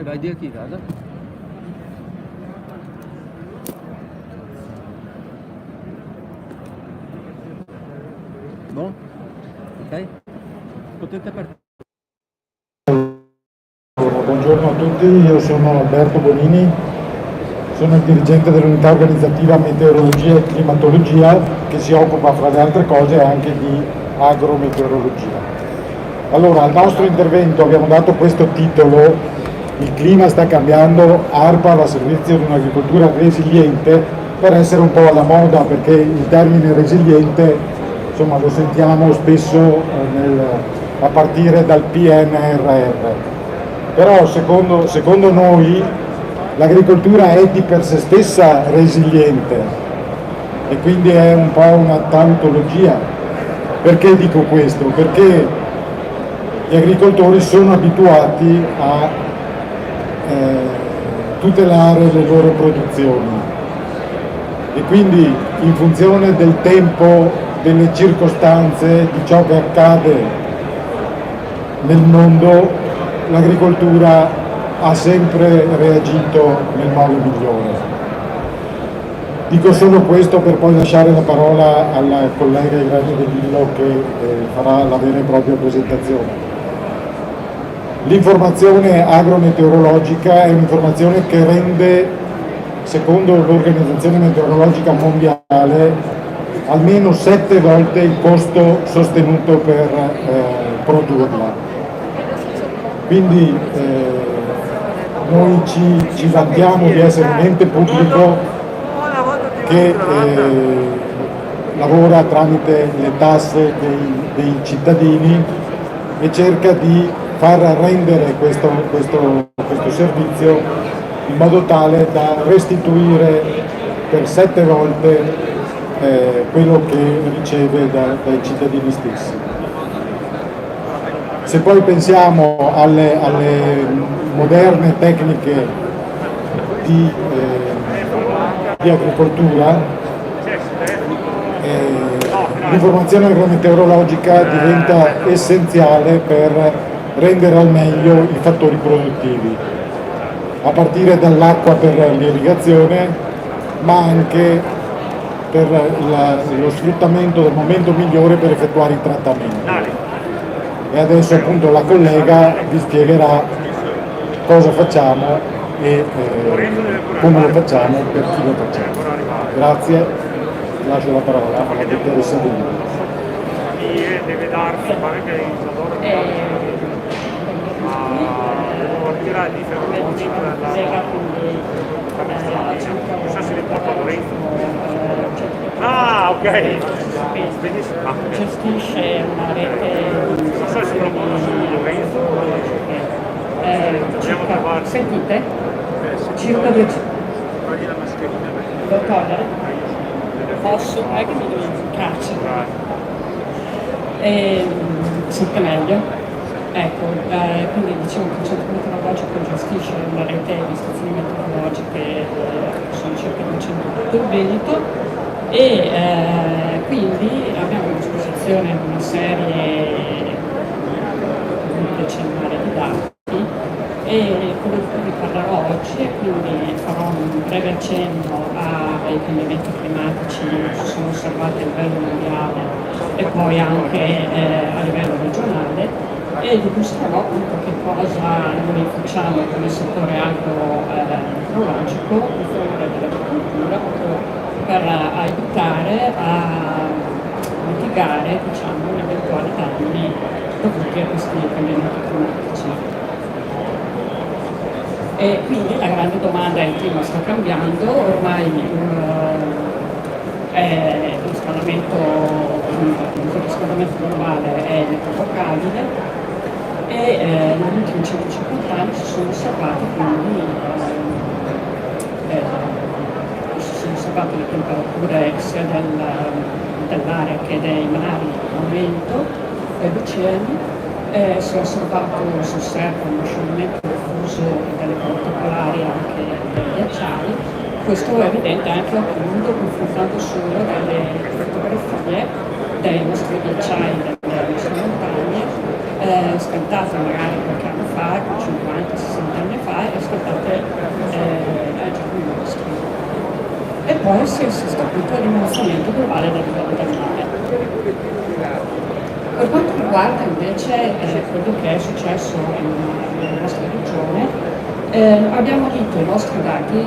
vai dire chi vada. Buon? Ok? Potete partire. Buongiorno a tutti, io sono Alberto Bonini, sono il dirigente dell'unità organizzativa Meteorologia e Climatologia che si occupa fra le altre cose anche di agrometeorologia. Allora, al nostro intervento abbiamo dato questo titolo: il clima sta cambiando, ARPA al servizio di un'agricoltura resiliente, per essere un po' alla moda, perché il termine resiliente insomma lo sentiamo spesso a partire dal PNRR. Però secondo noi l'agricoltura è di per sé stessa resiliente e quindi è un po' una tautologia. Perché dico questo? Perché gli agricoltori sono abituati a tutelare le loro produzioni e quindi in funzione del tempo, delle circostanze, di ciò che accade nel mondo, l'agricoltura ha sempre reagito nel modo migliore. Dico solo questo per poi lasciare la parola alla collega Irene De Lillo che farà la vera e propria presentazione. L'informazione agrometeorologica è un'informazione che rende, secondo l'Organizzazione Meteorologica Mondiale, almeno 7 volte il costo sostenuto per produrla. Quindi noi ci vantiamo di essere un ente pubblico che lavora tramite le tasse dei cittadini e cerca di far rendere questo servizio in modo tale da restituire per 7 volte quello che riceve dai cittadini stessi. Se poi pensiamo alle moderne tecniche di agricoltura, l'informazione agrometeorologica diventa essenziale per rendere al meglio i fattori produttivi, a partire dall'acqua per l'irrigazione, ma anche per lo sfruttamento del momento migliore per effettuare i trattamenti. E adesso appunto la collega vi spiegherà cosa facciamo e come lo facciamo, per chi lo facciamo. Grazie, lascio la parola alla dottoressa Di Lillo. Deve darsi, pare che il lavoro partirà di ferroci non so se li porta a Lorenzo. Ah, ok. Benissimo. Gestisce una rete. Non so se lo porta su Lorenzo. Sentite? Circa 200. Devo togliere? Posso? Non è che mi devi carcere. Sente meglio? Ecco, quindi diciamo che il centro meteorologico gestisce una rete di stazioni meteorologiche, sono circa 200 tutto il Veneto, e quindi abbiamo a disposizione una serie decennale di dati e quello di cui vi parlerò oggi, e quindi farò un breve accenno ai cambiamenti climatici che si sono osservati a livello mondiale e poi anche a livello regionale, e dimostrerò appunto che cosa noi facciamo come settore agrometeorologico in favore dell'agricoltura per aiutare a mitigare, diciamo, gli eventuali danni dovuti a questi cambiamenti climatici. E quindi la grande domanda è: il clima sta cambiando, ormai il riscaldamento globale è irrevocabile, e negli ultimi 150 anni si sono osservati quindi le temperature sia dell'aria che dei mari in aumento, degli oceani, si osserva uno scioglimento diffuso delle calotte polari anche dei ghiacciai. Questo è evidente anche appunto confrontando solo delle fotografie dei nostri ghiacciai, delle nostre montagne, scattate magari qualche anno fa, 50-60 anni fa, si assiste appunto all'innalzamento globale del livello del mare. Per quanto riguarda invece quello che è successo nella nostra regione, abbiamo unito i nostri dati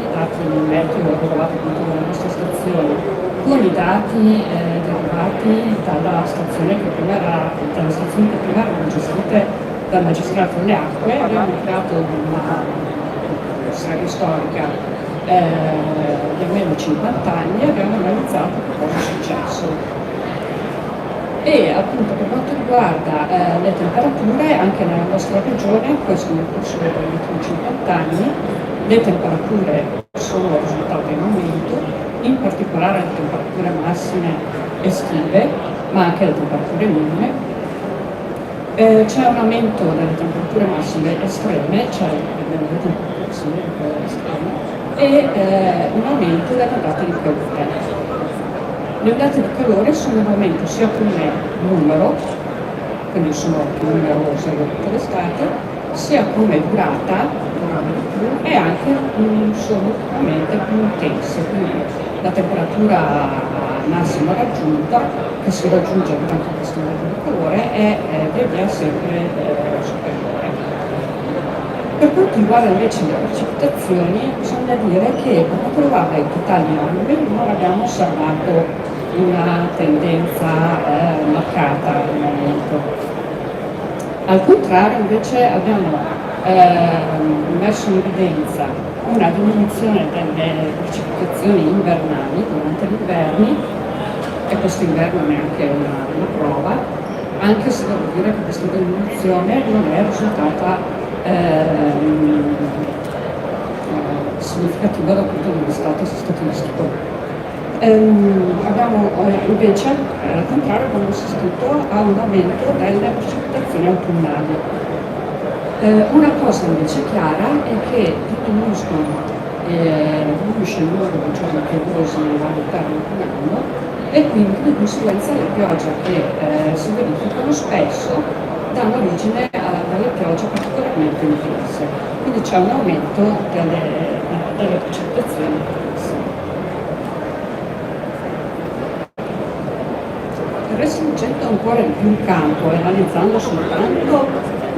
meteo rilevati appunto dalle nostre stazioni, con i dati derivati dalla stazione che prima erano gestite dal Magistrato delle Acque. Abbiamo creato una serie storica di almeno 50 anni e abbiamo analizzato cosa è successo. E appunto per quanto riguarda le temperature, anche nella nostra regione, questo nel corso degli ultimi 50 anni, le temperature sono risultate in aumento, in particolare le temperature massime estive, ma anche le temperature minime. C'è un aumento delle temperature massime estreme, cioè delle temperature estreme, e un aumento delle ondate di calore. Le ondate di calore sono in aumento sia come numero, quindi sono più numerose durante l'estate, sia come durata, e anche sono veramente più intense, quindi la temperatura massima raggiunta, che si raggiunge durante questa ondata di calore, è via via sempre superiore. Per quanto riguarda invece le precipitazioni, bisogna dire che per quanto riguarda i totali annui non abbiamo osservato una tendenza marcata al momento. Al contrario, invece, abbiamo messo in evidenza una diminuzione delle precipitazioni invernali durante gli inverni, e questo inverno non è anche una prova, anche se devo dire che questa diminuzione non è risultata significativa dal punto di vista statistico. Abbiamo invece, al contrario, abbiamo assistito a un aumento delle precipitazioni autunnali. Una cosa invece chiara è che diminuisce il numero di giorni piovosi all'interno di un anno, e quindi di conseguenza le piogge che si verificano spesso danno origine a delle piogge particolarmente intense, quindi c'è un aumento delle precipitazioni intense. Restringendo ancora di più il campo e analizzando soltanto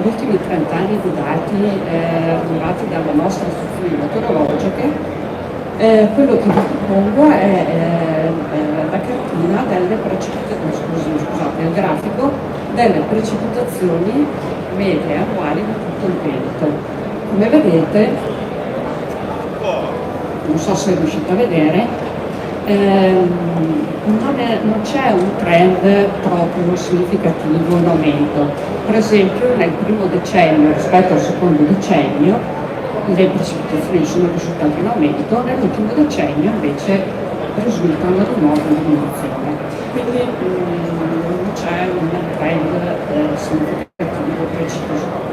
gli ultimi 30 anni di dati arrivati dalle nostre istituzioni meteorologiche, quello che vi propongo è la cartina delle precipitazioni, scusate, il grafico delle precipitazioni medie annuali di tutto il Veneto. Come vedete, non so se riuscite a vedere, non c'è un trend proprio significativo in aumento. Per esempio nel primo decennio rispetto al secondo decennio le precipitazioni sono risultate in aumento, nell'ultimo decennio invece risultano di nuovo in diminuzione. Quindi non c'è un trend significativo preciso.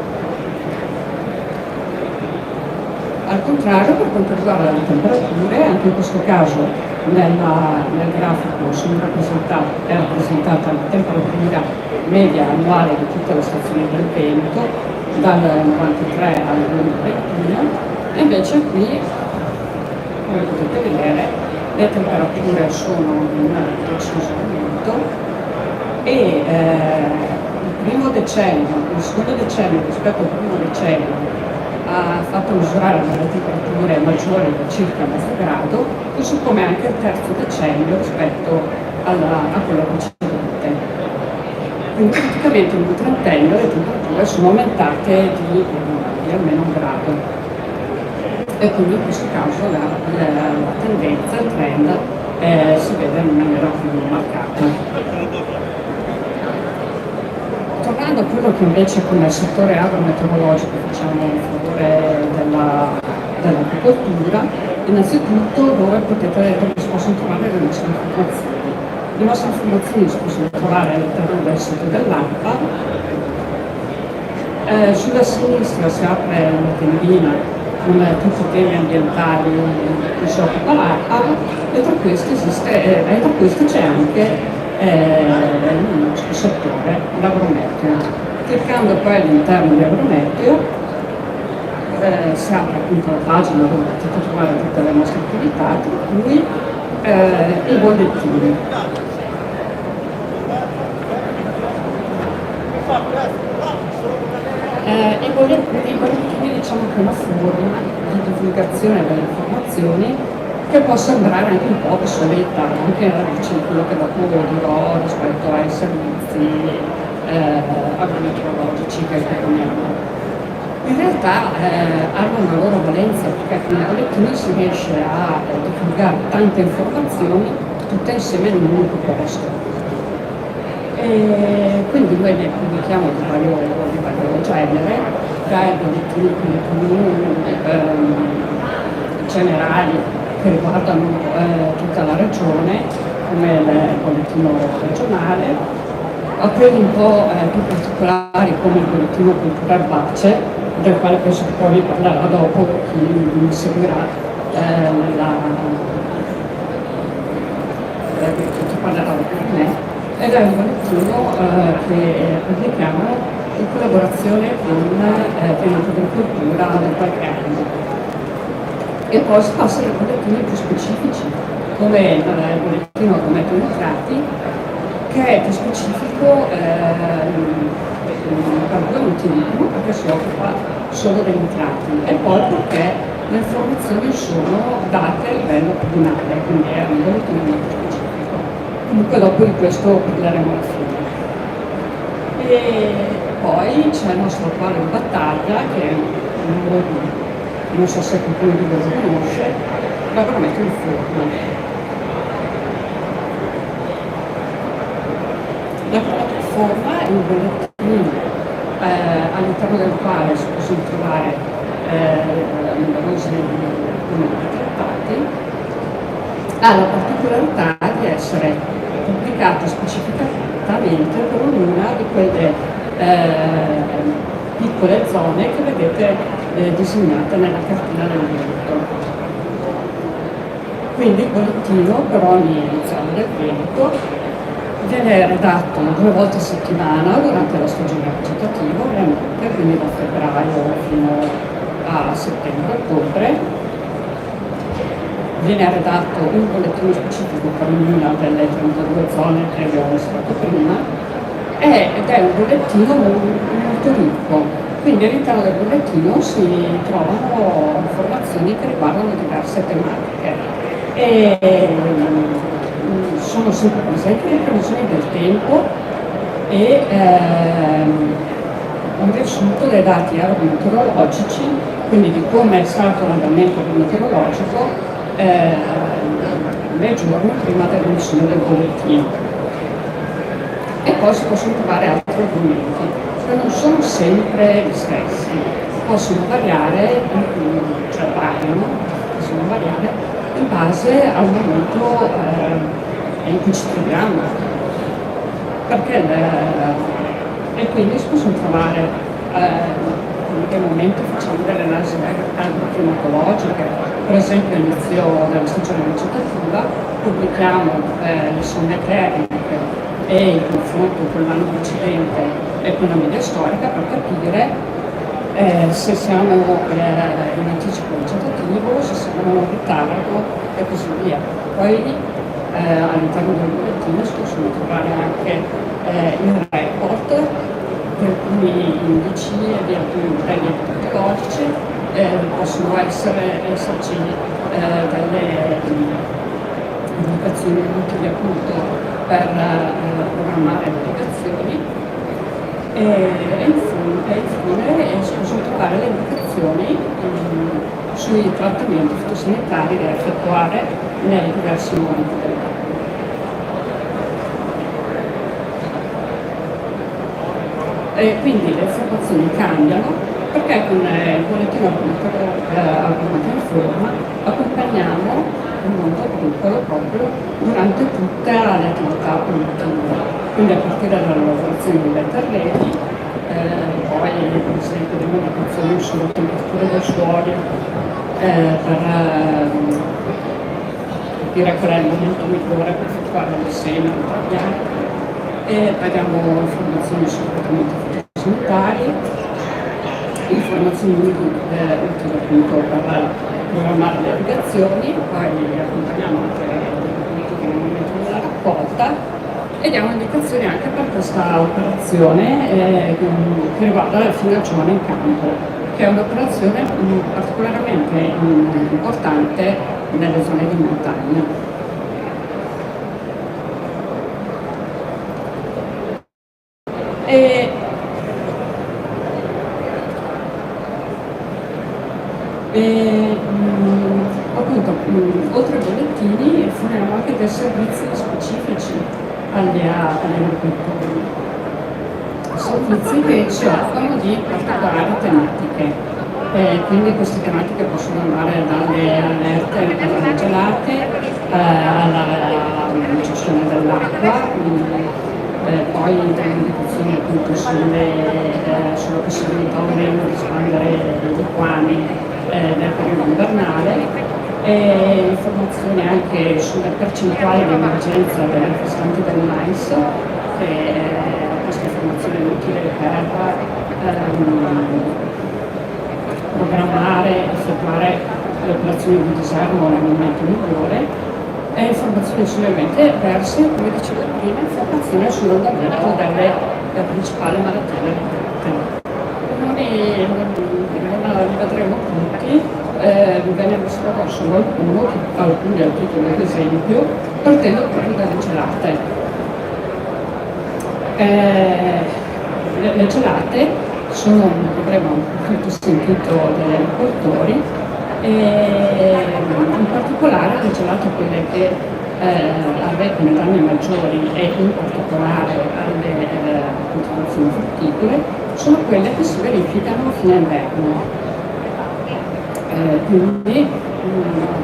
Al contrario, per quanto riguarda le temperature, anche in questo caso nel grafico è rappresentata la temperatura media annuale di tutte le stazioni del Veneto dal 93 al 2021, e invece qui, come potete vedere, le temperature sono in deciso aumento, e il secondo decennio rispetto al primo decennio ha fatto misurare delle temperature maggiori di circa mezzo grado, così come anche il terzo decennio rispetto a quello precedente. Quindi praticamente in un trentennio le temperature sono aumentate di almeno un grado, e quindi in questo caso la tendenza, il trend si vede in maniera più marcata. Tornando a quello che invece come settore agrometeorologico facciamo in favore dell'agricoltura, innanzitutto dove si possono trovare le nostre informazioni. Le nostre informazioni si possono trovare all'interno del sito dell'ARPA. Sulla sinistra si apre una tendina con tutti i temi ambientali di cui si occupa l'ARPA, e tra questi c'è anche il settore, l'agrometeo. Cliccando poi all'interno di agrometeo si apre appunto la pagina dove potete trovare tutte le nostre attività, tra cui i bollettini. I bollettini diciamo che è una forma di divulgazione delle informazioni che può sembrare anche un po' obsoleta, anche alla luce di quello che dopo dirò rispetto ai servizi agrometeorologici che proponiamo. In realtà hanno una loro valenza, perché con i bollettini si riesce a divulgare tante informazioni tutte insieme in un unico posto. E quindi noi ne pubblichiamo di vario genere, dai bollettini generali che riguardano tutta la regione, come il bollettino regionale, a quelli un po' più particolari come il bollettino cultura erbacee, del quale penso che poi vi parlerà dopo chi mi seguirà chi parlerà dopo di me, ed è un bollettino che pubblichiamo in collaborazione con Veneto Agricoltura da qualche anno. E poi si passa ai bollettini più specifici, come il bollettino Argomenti Entrati, che è più specifico per due motivi. Uno perché si occupa solo degli entrati e poi perché le informazioni sono date a livello comunale, quindi è un bollettino molto specifico. Comunque dopo di questo parleremo alla fine. E poi c'è il nostro attuale di battaglia, che non so se qualcuno di voi lo conosce, l'Agrometeo Informa. L'Agrometeo Informa è un bollettino all'interno del quale si possono trovare numerosi argomenti trattati. Ha la particolarità di essere pubblicato specificatamente per ognuna di quelle piccole zone che vedete disegnate nella cartina del Veneto. Quindi il bollettino per ogni zona del Veneto viene redatto 2 volte a settimana durante la stagione vegetativa, ovviamente, quindi da febbraio fino a settembre-ottobre. Viene redatto un bollettino specifico per ognuna delle 32 zone che abbiamo mostrato prima ed è un bollettino molto ricco. Quindi all'interno del bollettino si trovano informazioni che riguardano diverse tematiche e sono sempre presenti le previsioni del tempo e un riassunto dei dati agrometeorologici, quindi di come è stato l'andamento meteorologico nei giorni prima dell'emissione del bollettino. E poi si possono trovare altri argomenti che non sono sempre gli stessi, possono variare, possono variare in base al momento in cui ci troviamo. E quindi si possono trovare in che momento facciamo delle analisi agroclimatologiche, per esempio all'inizio della stagione vegetativa pubblichiamo le sonde termiche e il confronto con l'anno precedente e con la media storica per capire se siamo in anticipo vegetativo, se siamo in ritardo e così via. Poi all'interno del bollettino si possono trovare anche il report per alcuni indici di alcuni modelli epidemiologici, possono esserci delle indicazioni utili appunto per programmare le applicazioni e infine si possono trovare le indicazioni sui trattamenti fitosanitari da effettuare nei diversi momenti dell'anno. E quindi le informazioni cambiano perché con il bollettino Agrometeo Informa accompagniamo il mondo agricolo proprio durante tutte le attività produttive, quindi a partire dalla lavorazione delle terreni, poi per esempio delle indicazioni sulle temperature del suolo per capire qual è il momento migliore per effettuare le seme e abbiamo informazioni sui trattamenti fitosanitari, informazioni utili appunto per programmare le irrigazioni, poi accompagniamo anche raccolta e diamo indicazioni anche per questa operazione che riguarda la filmazione in campo, che è un'operazione particolarmente importante nelle zone di montagna. Appunto, oltre ai bollettini forniamo anche dei servizi specifici agli agricoltori, servizi che ci offrono di particolari tematiche. Quindi queste tematiche possono andare dalle allerte alle gelate alla gestione dell'acqua, poi delle indicazioni appunto sulla possibilità o meno di spandere i liquami nel periodo invernale, informazioni anche sulle percentuali di emergenza delle infestanti del mais, che questa informazione è utile per programmare, effettuare le operazioni di disarmo nel momento migliore, e informazioni sulle eventi avverse, come dicevo prima, informazioni sull'andamento delle principali malattie delle piante. Non li vedremo tutti, ve ne mostrerò solo alcuni a titolo ad esempio, partendo proprio dalle gelate. Le gelate sono, avremo tutto sentito dagli agricoltori, in particolare le gelate quelle che arrecano danni maggiori e in particolare alle coltivazioni frutticole sono quelle che si verificano a fine inverno. Quindi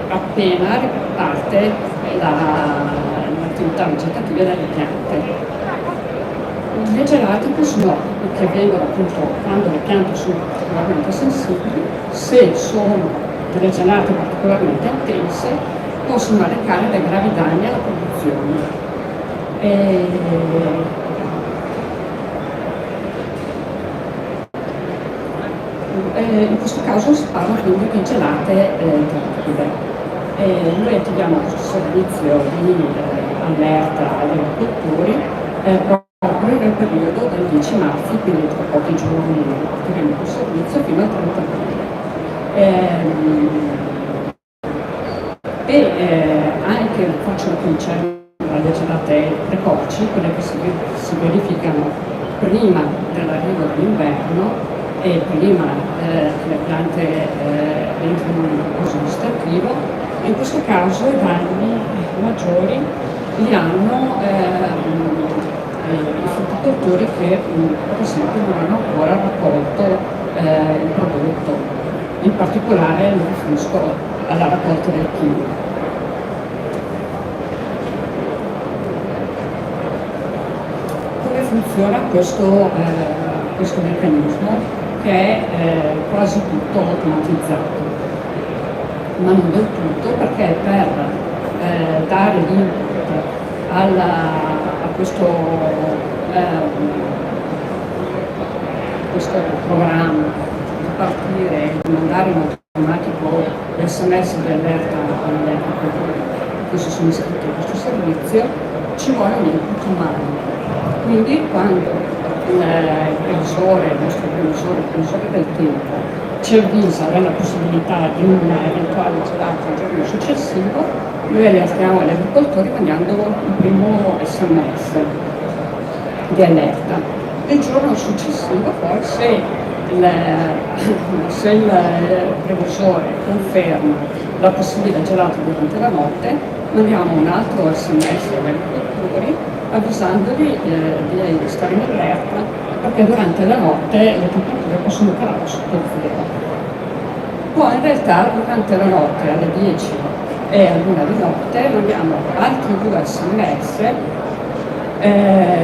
appena riparte l'attività vegetativa delle piante. Le gelate che vengono appunto quando le piante sono particolarmente sensibili, se sono delle gelate particolarmente intense, possono arrecare dei gravi danni alla produzione. In questo caso si parla quindi di gelate tardive. Noi attiviamo questo servizio di allerta agli agricoltori proprio nel periodo del 10 marzo, quindi tra pochi giorni attiviamo questo servizio fino al 30 aprile. Anche faccio un concerto alle gelate precoci, quelle che si verificano prima dell'arrivo dell'inverno e prima che le piante entrino in un uso amministrativo. In questo caso i danni maggiori li hanno i frutticoltori che per esempio non hanno ancora raccolto il prodotto, in particolare mi riferisco alla raccolta del kiwi. Come funziona questo meccanismo? Che è quasi tutto automatizzato, ma non del tutto, perché per dare l'input a questo programma, di partire e mandare in automatico l'SMS di allerta agli agricoltori che si sono iscritti a questo servizio, ci vuole un input umano. Quindi quando il nostro previsore, il previsore del tempo, ci avvisa della possibilità di un eventuale gelato il giorno successivo, noi allertiamo agli agricoltori mandando il primo SMS di allerta. Il giorno successivo poi se il previsore conferma la possibile gelato durante la notte, mandiamo un altro SMS agli agricoltori avvisandoli di stare in allerta, perché durante la notte le temperature possono calare sotto zero. Poi in realtà durante la notte alle 10 e all'1 di notte mandiamo altri 2 SMS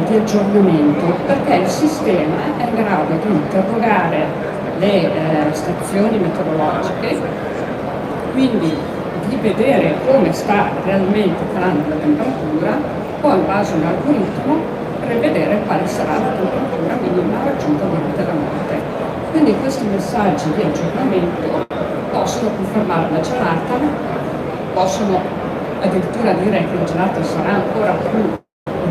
di aggiornamento, perché il sistema è in grado di interrogare le stazioni meteorologiche, quindi di vedere come sta realmente calando la temperatura, poi in base a un algoritmo prevedere quale sarà la temperatura minima raggiunta durante la notte. Quindi questi messaggi di aggiornamento possono confermare la gelata, possono addirittura dire che il gelato sarà ancora più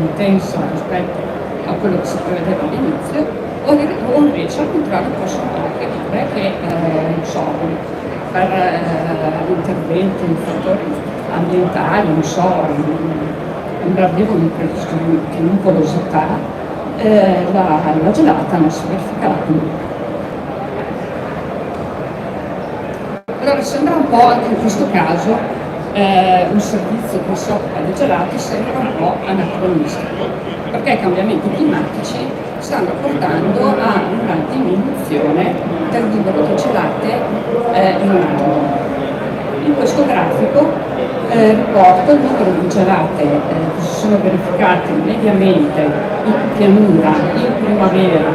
intenso rispetto a quello che si prevedeva all'inizio, o invece al contrario possono anche dire che non so, per interventi in fattori ambientali, non so, un arrivo di nuvolosità, la gelata non si verificherà più. Allora sembra un po' anche in questo caso un servizio che si occupa di gelati sembra un po' anacronistico, perché i cambiamenti climatici stanno portando a una diminuzione del numero di gelate in un anno. In questo grafico riporto il numero di gelate che si sono verificate mediamente in pianura in primavera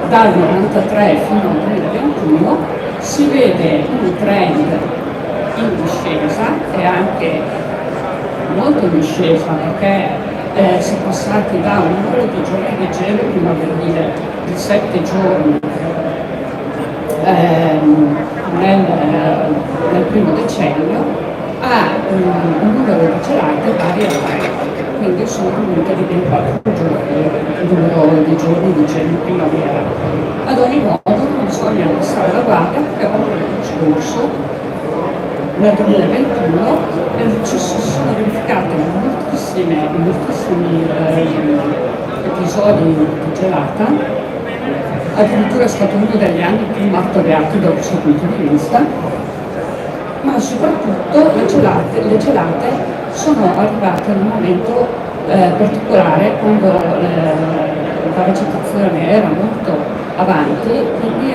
dal 1993 fino al 2021. Si vede un trend in discesa e anche molto in discesa, perché si è passati da un numero di giorni di gelo primaverile di 7 giorni nel primo decennio a un numero di gelate pari a 3, quindi sono diminuite di ben 4 giorni il numero di giorni di gelo in primavera. Ad ogni modo non bisogna abbassare la guardia, perché l'anno scorso, nel 2021, ci sono verificati moltissimi episodi di gelata, addirittura è stato uno degli anni più martoriati da questo punto di vista, ma soprattutto le gelate sono arrivate in un momento particolare, quando la vegetazione era molto avanti, quindi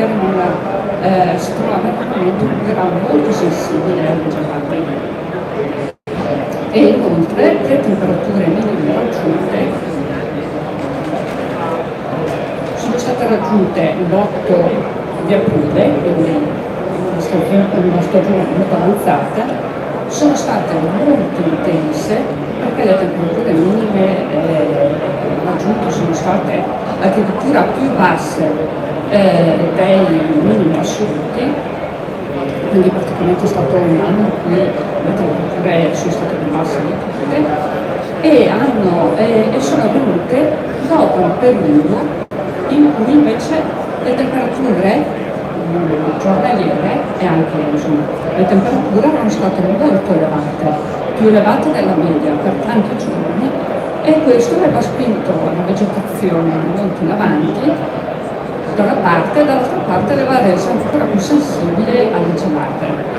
si trovava in un momento in cui era molto sensibile alle gelate. E inoltre le temperature minime raggiunte sono state raggiunte l'8 di aprile, quindi una stagione molto avanzata, sono state molto intense, perché le temperature minime raggiunte sono state addirittura più basse dei minimi assoluti, quindi praticamente è stato un anno in cui le temperature sono state più basse di tutte e sono avvenute dopo un periodo in cui invece le temperature giornaliere e anche le temperature erano state molto elevate, più elevate della media per tanti giorni, e questo aveva spinto la vegetazione molto in avanti da una parte, e dall'altra parte aveva reso ancora più sensibile alle gelate.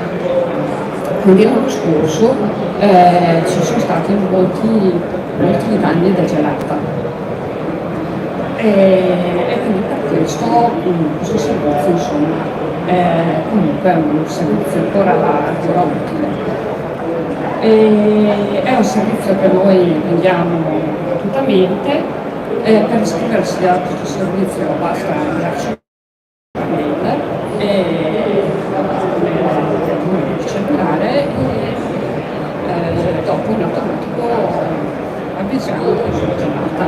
Quindi l'anno scorso ci sono stati molti danni da gelata. E quindi per questo servizio insomma comunque è un servizio ancora utile. È un servizio che noi vendiamo gratuitamente. Per iscriversi a questo servizio basta mandarci una mail e il cellulare, e dopo in automatico avvisiamo che sono chiamata.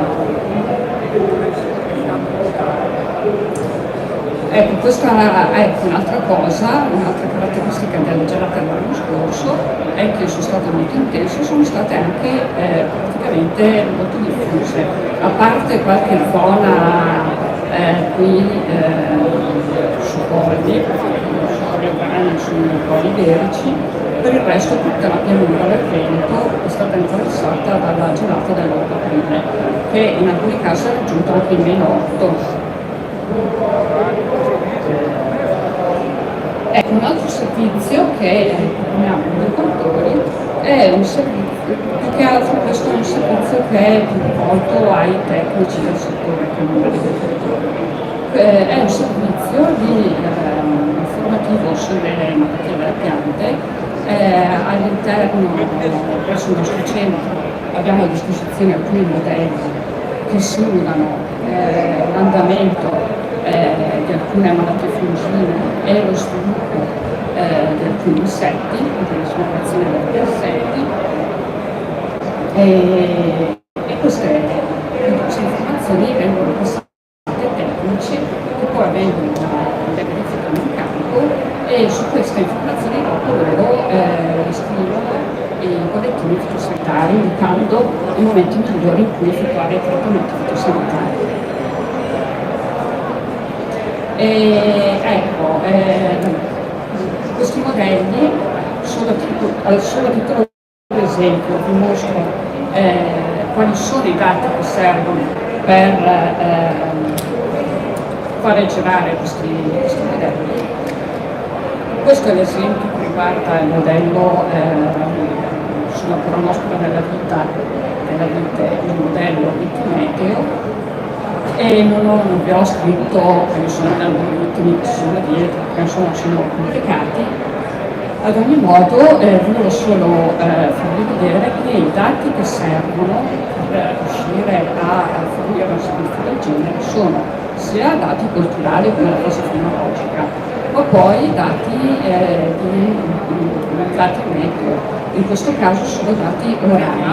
Ecco, questa è un'altra cosa, un'altra caratteristica delle gelate dell'anno scorso è che sono state molto intense, sono state anche praticamente molto diffuse, a parte qualche zona qui su Colli, sui Colli Iberici, per il resto tutta la pianura del Veneto è stata interessata dalla gelata dell'8 aprile, che in alcuni casi ha raggiunto anche il -8. Ecco, un altro servizio che proponiamo ai agricoltori è un servizio, più che altro questo è un servizio che è rivolto ai tecnici del settore, che non agricoltori. È un servizio informativo sulle malattie delle piante. All'interno, presso il nostro centro, abbiamo a disposizione alcuni modelli che simulano l'andamento di alcune malattie fungine e lo sviluppo di alcuni insetti, della sviluppazione degli insetti, e queste informazioni vengono passate ai tecnici che poi le verificano in campo, e su queste informazioni dopo loro scrivono i bollettini fitosanitari, indicando i momenti migliori in cui effettuare i trattamenti fitosanitari. Ecco, questi modelli, solo a titolo di esempio, vi mostro quali sono i dati che servono per fare girare questi modelli. Questo è l'esempio che riguarda il modello sulla cronoscopia della vite, il modello Wikimedeo, e non vi ho scritto quali sono gli algoritmi che sono dietro, perché sono complicati. Ad ogni modo volevo solo farvi vedere che i dati che servono per riuscire a fornire un servizio del genere sono sia dati culturali come la fase fenologica, ma poi dati meteo. In questo caso sono dati orari,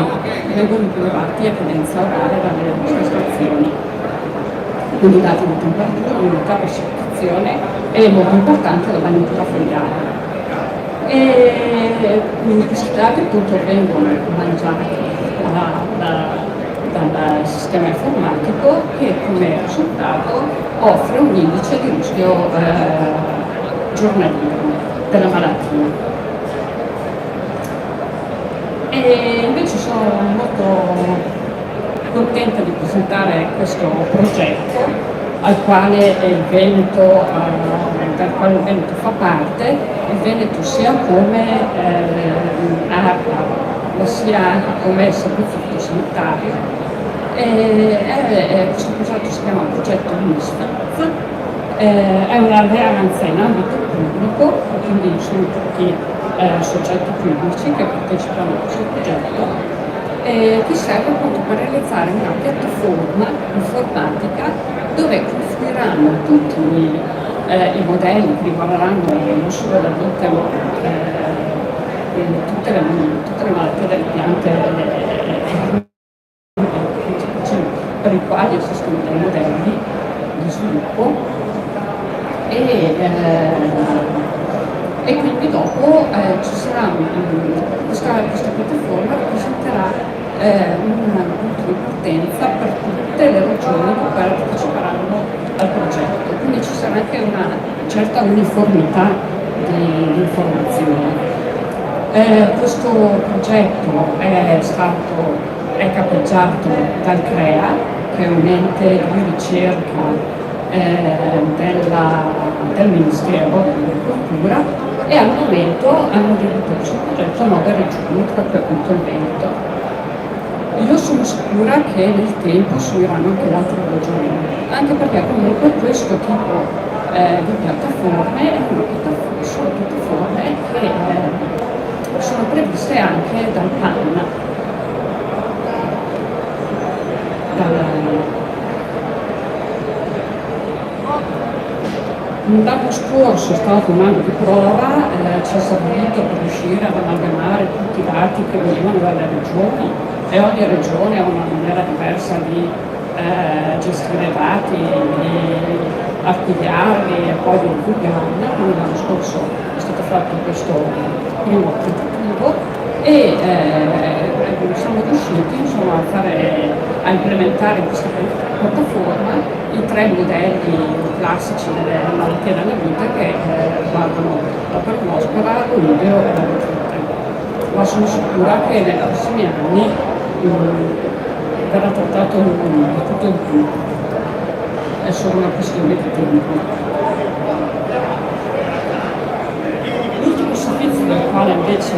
vengono rilevati a cadenza orale dalle nostre stazioni. Quindi dati di temperatura, umidità, precipitazione e molto importante la bagnatura fogliare. E questi dati appunto vengono mangiati dal sistema informatico che come risultato offre un indice di rischio giornaliero della malattia. E invece sono molto contenta di presentare questo progetto del quale il Veneto fa parte, il Veneto sia come ARPA, sia anche come servizio fitosanitario. Questo progetto si chiama progetto MISFAF, è un'alleanza in ambito pubblico, quindi sono tutti soggetti pubblici che partecipano a questo progetto, che serve appunto per realizzare una piattaforma informatica dove confluiranno tutti i modelli che riguarderanno non solo la vita, ma tutte le malattie delle piante per i quali esistono dei modelli di sviluppo e quindi dopo ci sarà questa piattaforma che presenterà un punto di partenza per tutte le regioni che parteciperanno al progetto, quindi ci sarà anche una certa uniformità di informazioni. Questo progetto è capeggiato dal CREA, che è un ente di ricerca del Ministero dell'Agricoltura, e al momento hanno aderito a questo progetto 9 regioni, tra cui appunto il Veneto. Io sono sicura che nel tempo seguiranno anche le altre regioni, anche perché comunque questo tipo di piattaforme sono piattaforme che sono previste anche dal PAN, L'anno scorso è stato un anno di prova, ci è servito per riuscire ad amalgamare tutti i dati che venivano dalle regioni, e ogni regione ha una maniera diversa di gestire i dati, di archiviarli e poi di divulgarli. Quindi l'anno scorso è stato fatto questo primo tentativo e siamo riusciti insomma, a implementare in questa piattaforma i 3 modelli classici delle malattie della vita che riguardano la peronospora, l'olivio e la botrytis. Ma sono sicura che nei prossimi anni verrà trattato tutto il più, è solo una questione di tempo. L'ultimo servizio del quale invece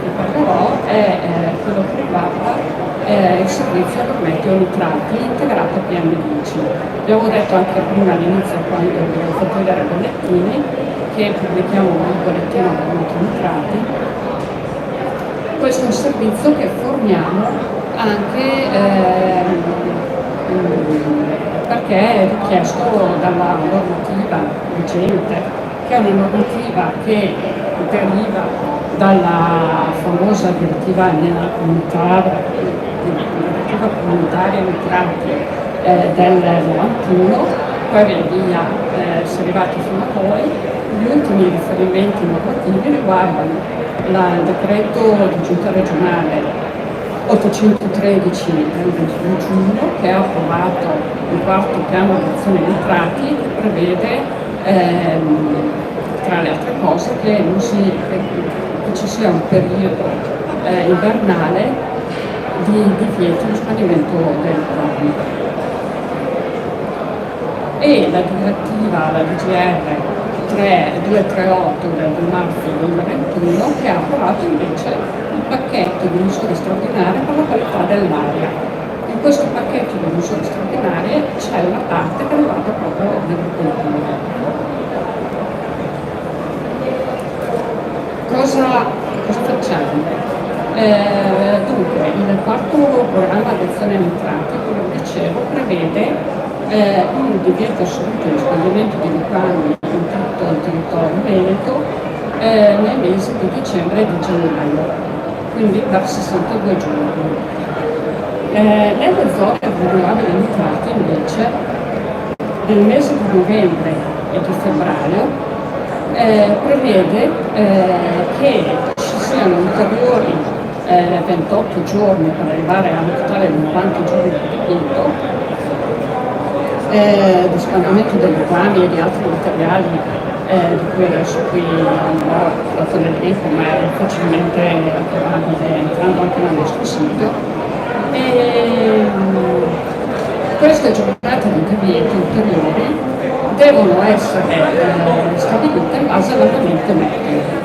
vi parlerò è quello che riguarda il servizio agrometeo-nitrati integrato a PM10. Abbiamo detto anche prima all'inizio, quando abbiamo fatto vedere i bollettini, che pubblichiamo un bollettino agrometeo-nitrati. Questo è un servizio che forniamo anche perché è richiesto dalla normativa vigente, che è una normativa che deriva dalla famosa direttiva comunitaria nitrati del 91, poi via si è arrivati fino a poi. Gli ultimi riferimenti normativi riguardano il decreto di giunta regionale 813 del 22 giugno, che ha approvato il quarto piano di azione dei entrati, che prevede tra le altre cose che ci sia un periodo invernale di divieto di spandimento del corno. E la direttiva, la DGR 238 del marzo 2021, che ha approvato invece un pacchetto di misure straordinarie per la qualità dell'aria. In questo pacchetto di misure straordinarie c'è una parte che riguarda proprio l'agricoltura. Cosa facciamo? Dunque, il quarto programma di azione entrate, come dicevo, prevede un divieto assoluto di spandimento di liquami in tutto il territorio veneto nei mesi di dicembre e di gennaio, quindi per 62 giorni. Nelle zone vulnerabili entrate invece, nel mese di novembre e di febbraio, prevede che ci siano ulteriori 28 giorni per arrivare a un totale di 90 giorni di divieto di spandimento dei liquami e di altri materiali su cui non ho dato l'elenco, ma è facilmente trovabile entrando anche nel nostro sito. Queste giornate di divieto ulteriori devono essere stabilite in base all'andamento meteo.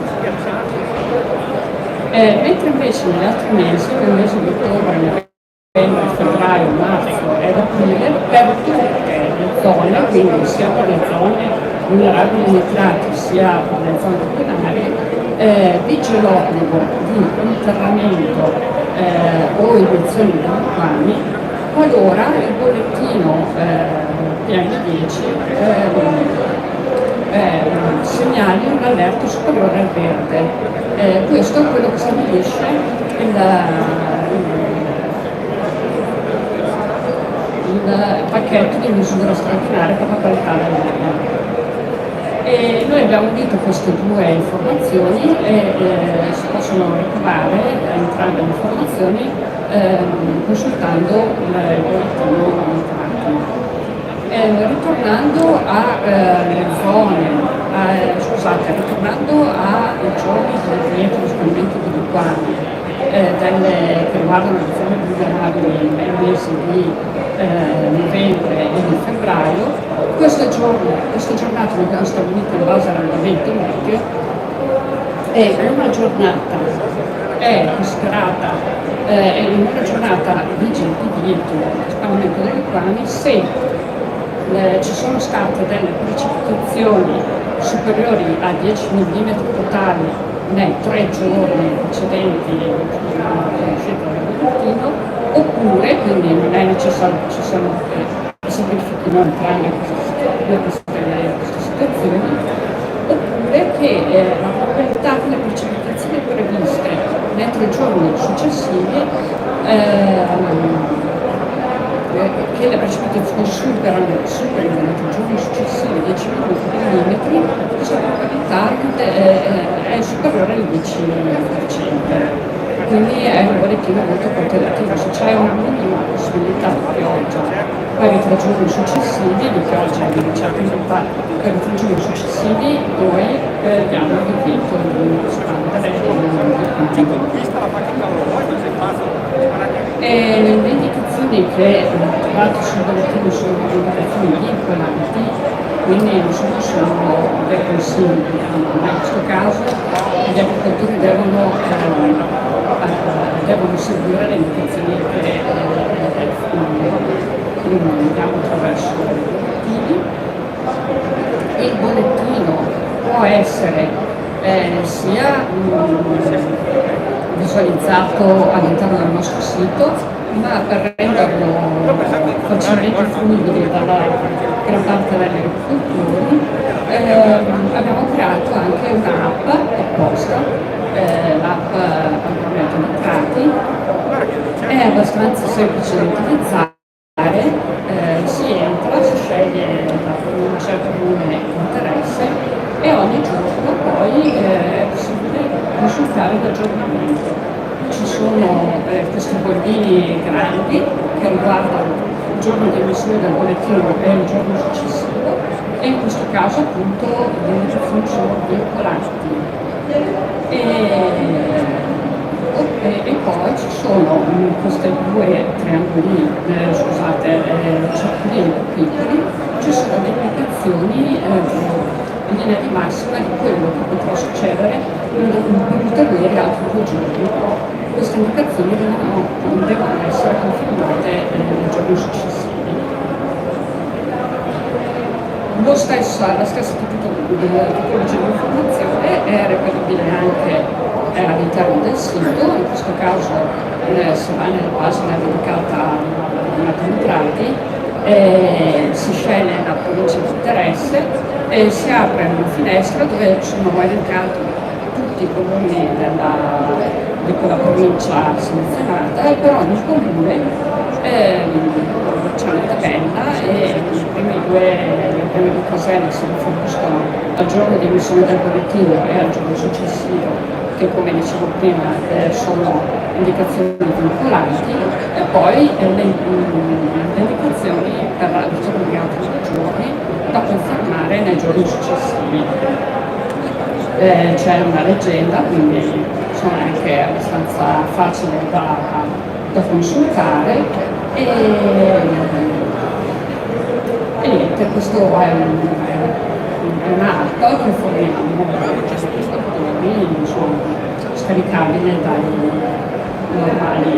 Mentre invece negli altri mesi, nel mese di ottobre, novembre, febbraio, marzo ed aprile, per tutte le zone, quindi sia per le zone vulnerabili nitrati sia per le zone primarie, vige l'obbligo di interramento o iniezioni di liquami qualora il bollettino PM10 segnali un allerta superiore al verde. Questo è quello che stabilisce il pacchetto di misure straordinarie per la qualità dell'aria. E noi abbiamo unito queste due informazioni e si possono ricavare entrambe le informazioni consultando il bollettino nitrati. Ritornando alle ritornando ai giorni del divieto di spandimento di liquami che riguardano le zone vulnerabili nei mesi di novembre e di febbraio, queste giornate le abbiamo stabilite in base all'andamento meteo e una giornata è considerata in una giornata vige il divieto di spandimento dei liquami se ci sono state delle precipitazioni superiori a 10 mm totali nei 3 giorni precedenti all'uscita del bollettino, oppure, quindi non è necessario che ci siano si verifichino entrambe queste situazioni, oppure che la probabilità che le precipitazioni previste nei 3 giorni successivi che le precipitazioni superino nei 3 giorni successivi 10 mm, questa probabilità è superiore al 10%. Quindi è un bollettino molto contemplativo. Se c'è una minima possibilità di pioggia per i 3 giorni successivi, di pioggia di una certa entità per i 3 giorni successivi, noi diamo il divieto di spandere e le indicazioni che trovate sul bollettino sono indicazioni vincolanti, quindi non sono solo dei consigli. In questo caso gli agricoltori devono seguire le indicazioni che diamo attraverso i bollettini. Il bollettino può essere sia visualizzato all'interno del nostro sito, ma per renderlo facilmente fruibile dalla gran parte degli agricoltori abbiamo creato anche un'app apposta, l'app Agricoltura Nitrati. È abbastanza semplice da utilizzare, si entra, si sceglie la aggiornamento. Ci sono questi bollini grandi che riguardano il giorno di emissione del bollettino e il giorno successivo, e in questo caso appunto le indicazioni sono vincolanti. E poi ci sono queste due triangolini, cerchini piccoli, ci sono le indicazioni in linea di massima di quello che potrà succedere in ulteriori altri 2 giorni. Queste indicazioni devono essere confermate nei giorni successivi. La stessa tipologia di informazione è reperibile anche all'interno del sito. In questo caso si va nella pagina dedicata ai contratti, si sceglie la provincia di interesse e si apre una finestra dove sono elencati tutti i comuni di quella provincia selezionata, e per ogni comune c'è una tabella e le prime due caselle si riferiscono al giorno di emissione del bollettino e al giorno successivo, che come dicevo prima sono indicazioni vincolanti, e poi le indicazioni per determinati giorni da confermare nei giorni successivi. C'è una leggenda, quindi sono anche abbastanza facili da consultare, e niente, questo è un'app che forniamo sono scaricabile dai normali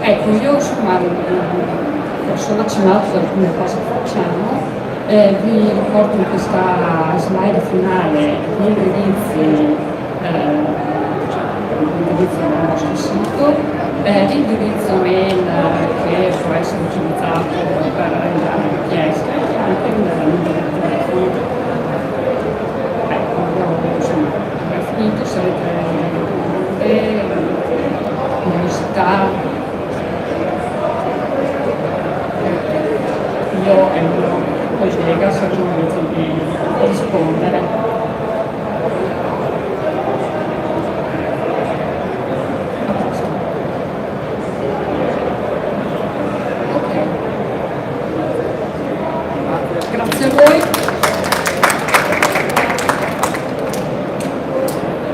ecco, io insomma ho solo accennato ad alcune cose che facciamo. Vi ricordo in questa slide finale gli indirizzi del nostro sito, l'indirizzo mail che può essere utilizzato per realizzare richieste, e anche il numero di telefono. Ecco, insomma, è finito, se avete domande, curiosità,